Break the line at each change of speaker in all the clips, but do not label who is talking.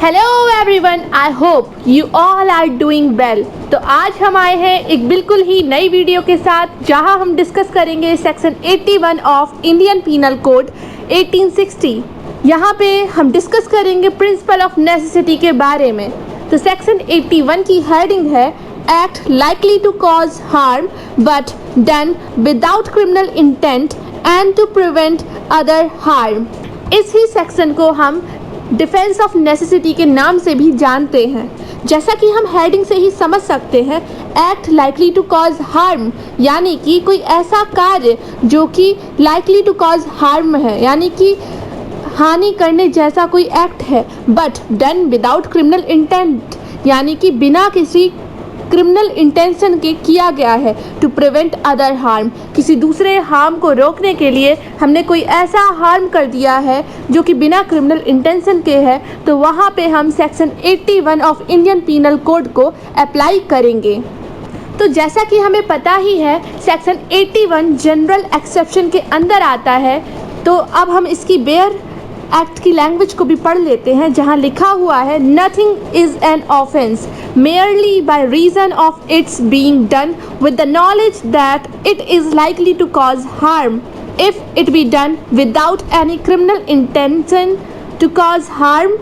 Hello everyone, I hope you all are doing well. तो आज हम आए हैं एक बिल्कुल ही नई वीडियो के साथ जहां हम डिस्कस करेंगे section 81 of Indian penal code 1860। यहां पे हम डिस्कस करेंगे प्रिंसिपल ऑफ नेसेसिटी के बारे में। तो सेक्शन 81 की हेडिंग है act likely to cause harm but done without criminal intent and to prevent other harm. इस ही सेक्शन को हम डिफेंस ऑफ नेसेसिटी के नाम से भी जानते हैं। जैसा कि हम हेडिंग से ही समझ सकते हैं, act likely to cause harm यानी कि कोई ऐसा कार्य जो कि लाइकली टू कॉज हार्म है, यानी कि हानि करने जैसा कोई एक्ट है, but done without criminal intent यानी कि बिना किसी क्रिमिनल इंटेंशन के किया गया है। टू प्रिवेंट अदर हार्म, किसी दूसरे हार्म को रोकने के लिए हमने कोई ऐसा हार्म कर दिया है जो कि बिना क्रिमिनल इंटेंशन के है, तो वहाँ पे हम section 81 of Indian penal code को अप्लाई करेंगे। तो जैसा कि हमें पता ही है, सेक्शन 81 जनरल एक्सेप्शन के अंदर आता है। तो अब हम इसकी बेयर एक्ट की लैंग्वेज को भी पढ़ लेते हैं, जहां लिखा हुआ है nothing is an offence merely by reason of its being done with the knowledge that it is likely to cause harm if it be done without any criminal intention to cause harm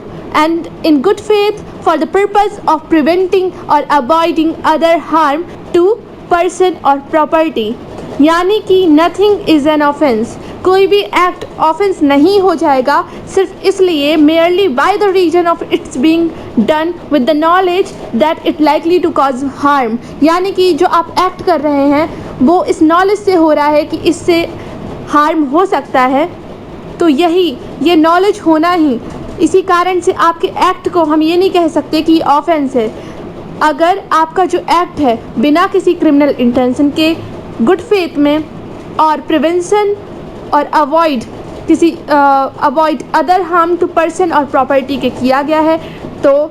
and in good faith for the purpose of preventing or avoiding other harm to person or property। यानी कि nothing is an offence, कोई भी act offence नहीं हो जाएगा सिर्फ इसलिए merely by the reason of its being done with the knowledge that it likely to cause harm. यानी कि जो आप एक्ट कर रहे हैं वो इस नॉलेज से हो रहा है कि इससे हार्म हो सकता है। तो ये नॉलेज होना ही, इसी कारण से आपके एक्ट को हम ये नहीं कह सकते कि ऑफेंस है। अगर आपका जो एक्ट है बिना किसी क्रिमिनल इंटेंशन के, गुड फेथ में और प्रिवेंशन और avoid other harm to person और प्रॉपर्टी के किया गया है, तो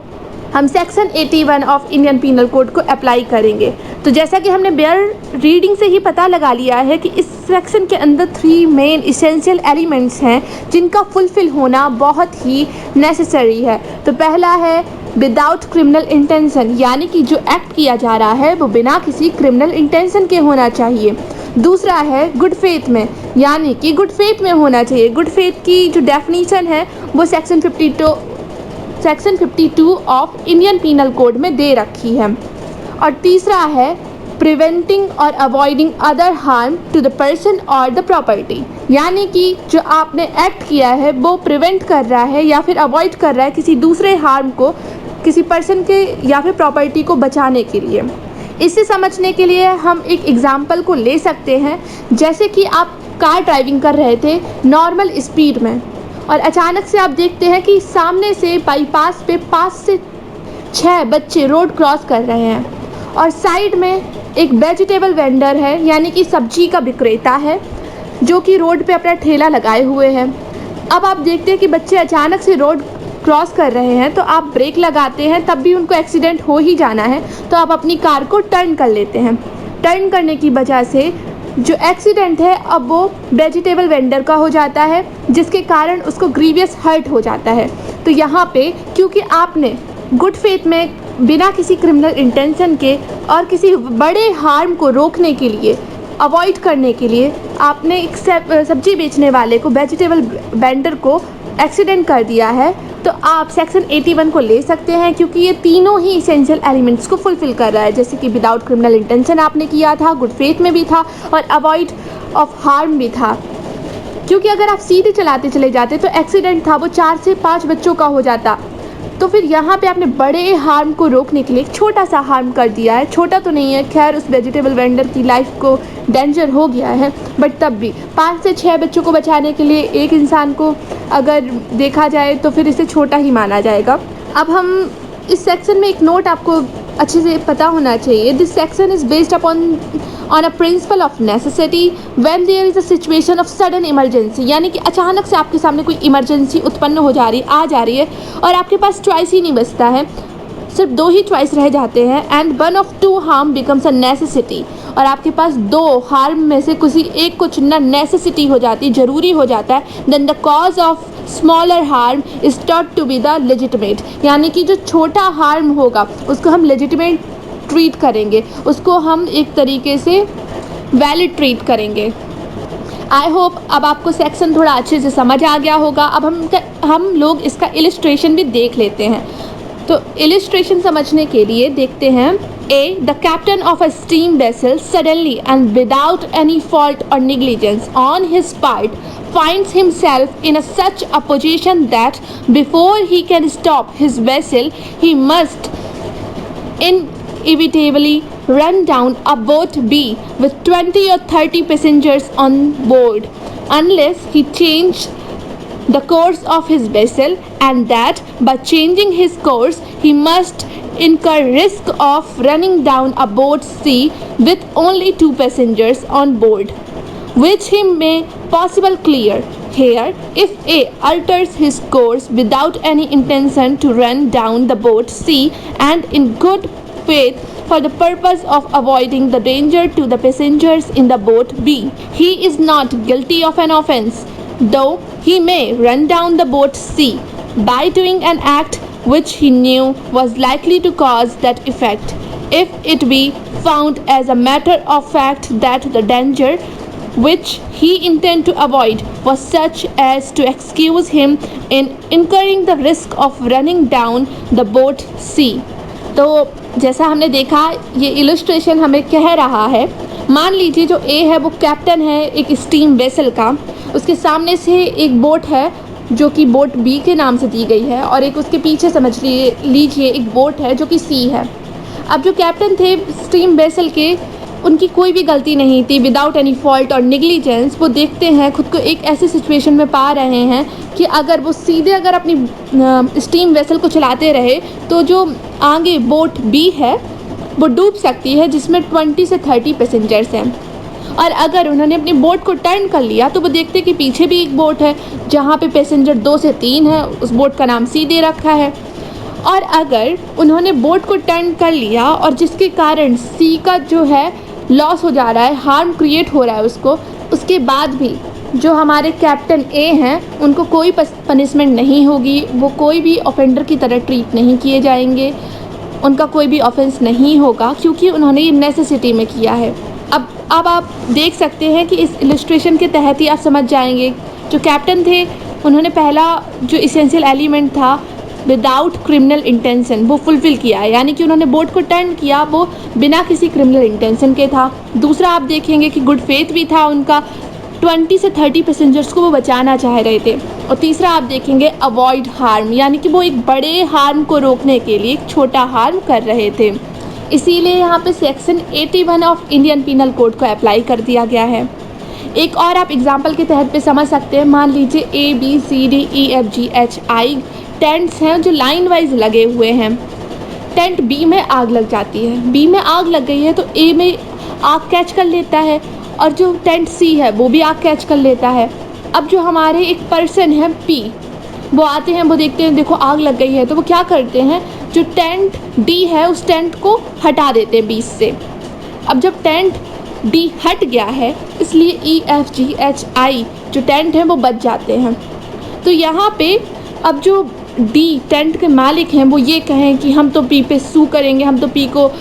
हम section 81 of Indian penal code को अप्लाई करेंगे। तो जैसा कि हमने बेयर रीडिंग से ही पता लगा लिया है कि इस सेक्शन के अंदर 3 मेन इसेंशियल एलिमेंट्स हैं जिनका फुलफिल होना बहुत ही नेसेसरी है। तो पहला है विदाउट क्रिमिनल इंटेंशन, यानी कि जो एक्ट किया जा रहा है वो बिना किसी क्रिमिनल इंटेंशन के होना चाहिए। दूसरा है गुड फेथ में, यानी कि गुड फेथ में होना चाहिए। गुड फेथ की जो डेफिनीशन है वो section 52 of Indian penal code में दे रखी है। और तीसरा है प्रिवेंटिंग और avoiding other harm to the person और द प्रॉपर्टी, यानी कि जो आपने एक्ट किया है वो प्रिवेंट कर रहा है या फिर अवॉइड कर रहा है किसी दूसरे हार्म को, किसी पर्सन के या फिर प्रॉपर्टी को बचाने के लिए। इसे समझने के लिए हम एक एग्जाम्पल को ले सकते हैं। जैसे कि आप कार ड्राइविंग कर रहे थे नॉर्मल स्पीड में और अचानक से आप देखते हैं कि सामने से बाईपास पे 5 से 6 बच्चे रोड क्रॉस कर रहे हैं और साइड में एक वेजिटेबल वेंडर है, यानी कि सब्जी का विक्रेता है, जो कि रोड पे अपना ठेला लगाए हुए हैं। अब आप देखते हैं कि बच्चे अचानक से रोड क्रॉस कर रहे हैं, तो आप ब्रेक लगाते हैं, तब भी उनको एक्सीडेंट हो ही जाना है, तो आप अपनी कार को टर्न कर लेते हैं। टर्न करने की वजह से जो एक्सीडेंट है अब वो वेजिटेबल वेंडर का हो जाता है, जिसके कारण उसको ग्रीवियस हर्ट हो जाता है। तो यहाँ पे क्योंकि आपने गुड फेथ में बिना किसी क्रिमिनल इंटेंशन के और किसी बड़े हार्म को रोकने के लिए, अवॉइड करने के लिए आपने एक सब्जी बेचने वाले को, वेजिटेबल वेंडर को एक्सीडेंट कर दिया है, तो आप सेक्शन 81 को ले सकते हैं, क्योंकि ये तीनों ही इसेंशियल एलिमेंट्स को फुलफिल कर रहा है। जैसे कि विदाउट क्रिमिनल इंटेंशन आपने किया था, गुड फेथ में भी था और अवॉइड ऑफ हार्म भी था। क्योंकि अगर आप सीधे चलाते चले जाते तो एक्सीडेंट था वो 4 से 5 बच्चों का हो जाता। तो फिर यहाँ पे आपने बड़े हार्म को रोकने के लिए एक छोटा सा हार्म कर दिया है। छोटा तो नहीं है, खैर उस वेजिटेबल वेंडर की लाइफ को डेंजर हो गया है, बट तब भी 5 से 6 बच्चों को बचाने के लिए एक इंसान को अगर देखा जाए तो फिर इसे छोटा ही माना जाएगा। अब हम इस सेक्शन में एक नोट आपको अच्छे से पता होना चाहिए। This section is based upon a principle of necessity when there is a situation of sudden emergency, यानी कि अचानक से आपके सामने कोई इमरजेंसी उत्पन्न आ जा रही है और आपके पास चॉइस ही नहीं बचता है। सिर्फ 2 ही चॉइस रह जाते हैं and one of 2 harm becomes a necessity, और आपके पास 2 हार्म में से किसी एक को चुनना नेसेसिटी हो जाती है, ज़रूरी हो जाता है, then the cause of smaller harm is thought to be the legitimate, यानी कि जो छोटा हार्म होगा उसको हम लेजिटिमेट ट्रीट करेंगे, उसको हम एक तरीके से वैलिड ट्रीट करेंगे। आई होप अब आपको सेक्शन थोड़ा अच्छे से समझ आ गया होगा। अब हम लोग इसका इलिस्ट्रेशन भी देख लेते हैं। तो इलिस्ट्रेशन समझने के लिए देखते हैं। A. The captain of a steam vessel suddenly and without any fault or negligence on his part finds himself in such a position that before he can stop his vessel he must inevitably run down a boat B with 20 or 30 passengers on board unless he changed the course of his vessel, and that by changing his course he must incur risk of running down a boat C with only 2 passengers on board, which he may possibly clear. Here, if A alters his course without any intention to run down the boat C and in good faith for the purpose of avoiding the danger to the passengers in the boat B, he is not guilty of an offence, though he may run down the boat C by doing an act which he knew was likely to cause that effect, if it be found as a matter of fact that the danger which he intended to avoid was such as to excuse him in incurring the risk of running down the boat C. तो जैसा हमने देखा, ये illustration हमें कह रहा है, मान लीजिए जो ए है वो कैप्टन है एक स्टीम वेसल का, उसके सामने से एक बोट है जो कि बोट बी के नाम से दी गई है, और एक उसके पीछे समझ लीजिए एक बोट है जो कि सी है। अब जो कैप्टन थे स्टीम वेसल के, उनकी कोई भी गलती नहीं थी, विदाउट एनी फॉल्ट और निगलिजेंस वो देखते हैं खुद को एक ऐसी सिचुएशन में पा रहे हैं कि अगर वो सीधे अगर अपनी स्टीम वेसल को चलाते रहे तो जो आगे बोट बी है वो डूब सकती है, जिसमें 20 से 30 पैसेंजर्स हैं। और अगर उन्होंने अपनी बोट को टर्न कर लिया तो वो देखते कि पीछे भी एक बोट है जहाँ पे पैसेंजर 2 से 3 है, उस बोट का नाम सी दे रखा है। और अगर उन्होंने बोट को टर्न कर लिया और जिसके कारण सी का जो है लॉस हो जा रहा है, हार्म क्रिएट हो रहा है उसको, उसके बाद भी जो हमारे कैप्टन ए हैं उनको कोई पनिशमेंट नहीं होगी, वो कोई भी ऑफेंडर की तरह ट्रीट नहीं किए जाएंगे, उनका कोई भी ऑफेंस नहीं होगा क्योंकि उन्होंने ये नेसेसिटी में किया है। अब आप देख सकते हैं कि इस इलस्ट्रेशन के तहत ही आप समझ जाएंगे जो कैप्टन थे उन्होंने पहला जो इसेंशियल एलिमेंट था विदाउट क्रिमिनल इंटेंशन वो फुलफ़िल किया है, यानी कि उन्होंने बोट को टर्न किया वो बिना किसी क्रिमिनल इंटेंशन के था। दूसरा आप देखेंगे कि गुड फेथ भी था उनका, 20 से 30 पैसेंजर्स को वो बचाना चाह रहे थे। और तीसरा आप देखेंगे अवॉइड हार्म, यानी कि वो एक बड़े हार्म को रोकने के लिए एक छोटा हार्म कर रहे थे। इसीलिए यहाँ पे section 81 of Indian penal code को अप्लाई कर दिया गया है। एक और आप एग्जाम्पल के तहत पे समझ सकते हैं, मान लीजिए ABCDEFGHI टेंट्स हैं जो लाइन वाइज लगे हुए हैं। टेंट बी में आग लग जाती है, बी में आग लग गई है तो ए में आग कैच कर लेता है, और जो टेंट सी है वो भी आग कैच कर लेता है। अब जो हमारे एक पर्सन है पी, वो आते हैं, वो देखते हैं देखो आग लग गई है, तो वो क्या करते हैं जो टेंट डी है उस टेंट को हटा देते हैं बीच से। अब जब टेंट डी हट गया है इसलिए EFGHI जो टेंट है वो बच जाते हैं। तो यहाँ पे अब जो डी टेंट के मालिक हैं वो ये कहें कि हम तो पी पे सू करेंगे, हम तो पी को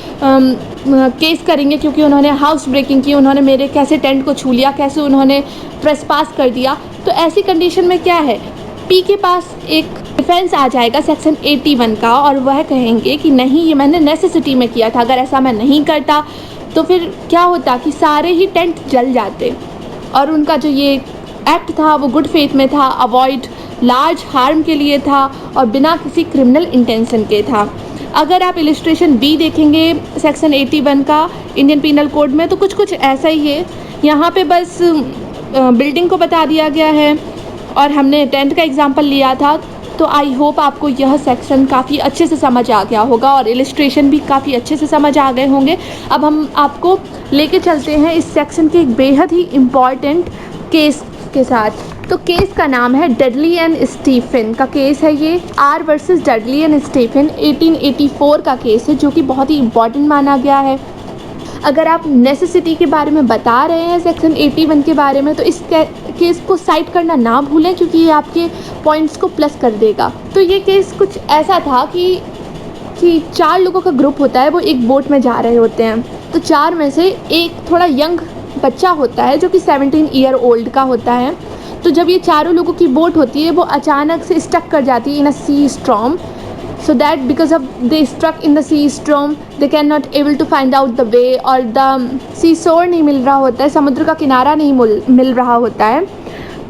केस करेंगे क्योंकि उन्होंने हाउस ब्रेकिंग की, उन्होंने मेरे कैसे टेंट को छू लिया, कैसे उन्होंने ट्रेसपास कर दिया। तो ऐसी कंडीशन में क्या है, पी के पास एक डिफेंस आ जाएगा सेक्शन 81 का, और वह कहेंगे कि नहीं ये मैंने नेसेसिटी में किया था, अगर ऐसा मैं नहीं करता तो फिर क्या होता कि सारे ही टेंट जल जाते, और उनका जो ये एक्ट था वो गुड फेथ में था, अवॉइड लार्ज हार्म के लिए था और बिना किसी क्रिमिनल इंटेंशन के था। अगर आप इलस्ट्रेशन बी देखेंगे सेक्शन 81 का इंडियन पीनल कोड में तो कुछ ऐसा ही है। यहाँ पे बस बिल्डिंग को बता दिया गया है और हमने टेंट का एग्जांपल लिया था। तो आई होप आपको यह सेक्शन काफ़ी अच्छे से समझ आ गया होगा और इलस्ट्रेशन भी काफ़ी अच्छे से समझ आ गए होंगे। अब हम आपको लेके चलते हैं इस सेक्शन के एक बेहद ही इम्पॉर्टेंट केस के साथ। तो केस का नाम है डडली एंड स्टीफन का केस है। ये R versus Dudley and Stephen 1884 का केस है, जो कि बहुत ही इम्पॉर्टेंट माना गया है। अगर आप नेसेसिटी के बारे में बता रहे हैं सेक्शन 81 के बारे में, तो इस केस को साइट करना ना भूलें, क्योंकि ये आपके पॉइंट्स को प्लस कर देगा। तो ये केस कुछ ऐसा था कि 4 लोगों का ग्रुप होता है, वो एक बोट में जा रहे होते हैं। तो 4 में से एक थोड़ा यंग बच्चा होता है, जो कि 17 ईयर ओल्ड का होता है। तो जब ये चारों लोगों की बोट होती है, वो अचानक से स्टक कर जाती है इन अ सी storm, so that because of they struck in the sea storm they cannot able to find out the way, और the sea shore नहीं मिल रहा होता है, समुद्र का किनारा नहीं मिल रहा होता है।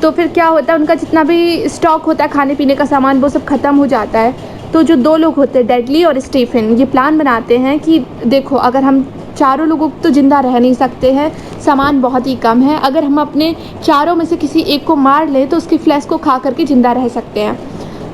तो फिर क्या होता है, उनका जितना भी स्टॉक होता है खाने पीने का सामान, वो सब ख़त्म हो जाता है। तो जो 2 लोग होते हैं डडली और स्टीफन, ये प्लान बनाते हैं कि देखो, अगर हम चारों लोगों तो ज़िंदा रह नहीं सकते हैं, सामान बहुत ही कम है, अगर हम अपने चारों में से किसी एक को मार लें तो उसकी फ्लैश को खा करके ज़िंदा रह सकते हैं।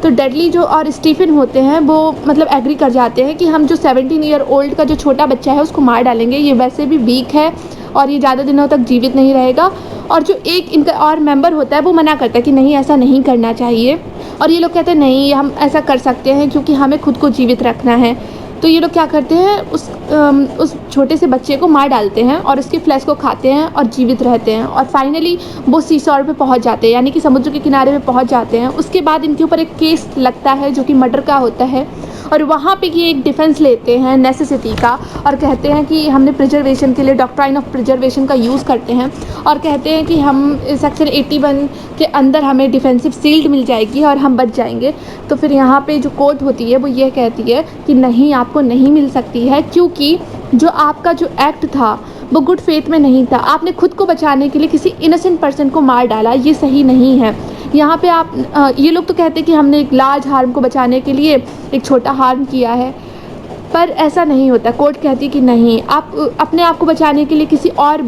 तो डडली जो और स्टीफन होते हैं, वो मतलब एग्री कर जाते हैं कि हम जो 17 ईयर ओल्ड का जो छोटा बच्चा है उसको मार डालेंगे, ये वैसे भी वीक है और ये ज़्यादा दिनों तक जीवित नहीं रहेगा। और जो एक इनका और मेंबर होता है, वो मना करता है कि नहीं, ऐसा नहीं करना चाहिए। और ये लोग कहते हैं नहीं, हम ऐसा कर सकते हैं, क्योंकि हमें खुद को जीवित रखना है। तो ये लोग क्या करते हैं, उस छोटे से बच्चे को मार डालते हैं और उसकी फ्लैश को खाते हैं और जीवित रहते हैं। और फाइनली वो सी शोर पे पहुंच जाते हैं, यानी कि समुद्र के किनारे पे पहुंच जाते हैं। उसके बाद इनके ऊपर एक केस लगता है जो कि मर्डर का होता है, और वहाँ पे ये एक डिफेंस लेते हैं नेसेसिटी का, और कहते हैं कि हमने प्रिजर्वेशन के लिए डॉक्ट्राइन ऑफ प्रिजर्वेशन का यूज़ करते हैं, और कहते हैं कि हम सेक्शन 81 के अंदर हमें डिफेंसिव शील्ड मिल जाएगी और हम बच जाएंगे। तो फिर यहाँ पे जो कोर्ट होती है वो ये कहती है कि नहीं, आपको नहीं मिल सकती है, क्योंकि जो आपका जो एक्ट था वो गुड फेथ में नहीं था। आपने खुद को बचाने के लिए किसी इनोसेंट पर्सन को मार डाला, ये सही नहीं है। यहाँ पे आप ये लोग तो कहते हैं कि हमने एक लार्ज हार्म को बचाने के लिए एक छोटा हार्म किया है, पर ऐसा नहीं होता। कोर्ट कहती कि नहीं, आप अपने आप को बचाने के लिए किसी और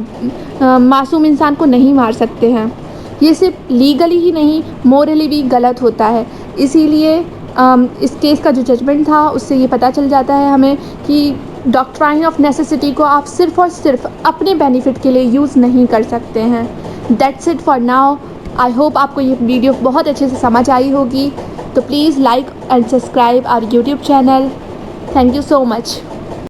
मासूम इंसान को नहीं मार सकते हैं। ये सिर्फ लीगली ही नहीं, मोरली भी गलत होता है। इसीलिए इस केस का जो जजमेंट था, उससे ये पता चल जाता है हमें कि डॉक्ट्राइन ऑफ नेसेसिटी को आप सिर्फ़ और सिर्फ अपने बेनिफिट के लिए यूज़ नहीं कर सकते हैं। That's it for now. I hope आपको ये वीडियो बहुत अच्छे से समझ आई होगी। तो please like and subscribe our YouTube channel. Thank you so much.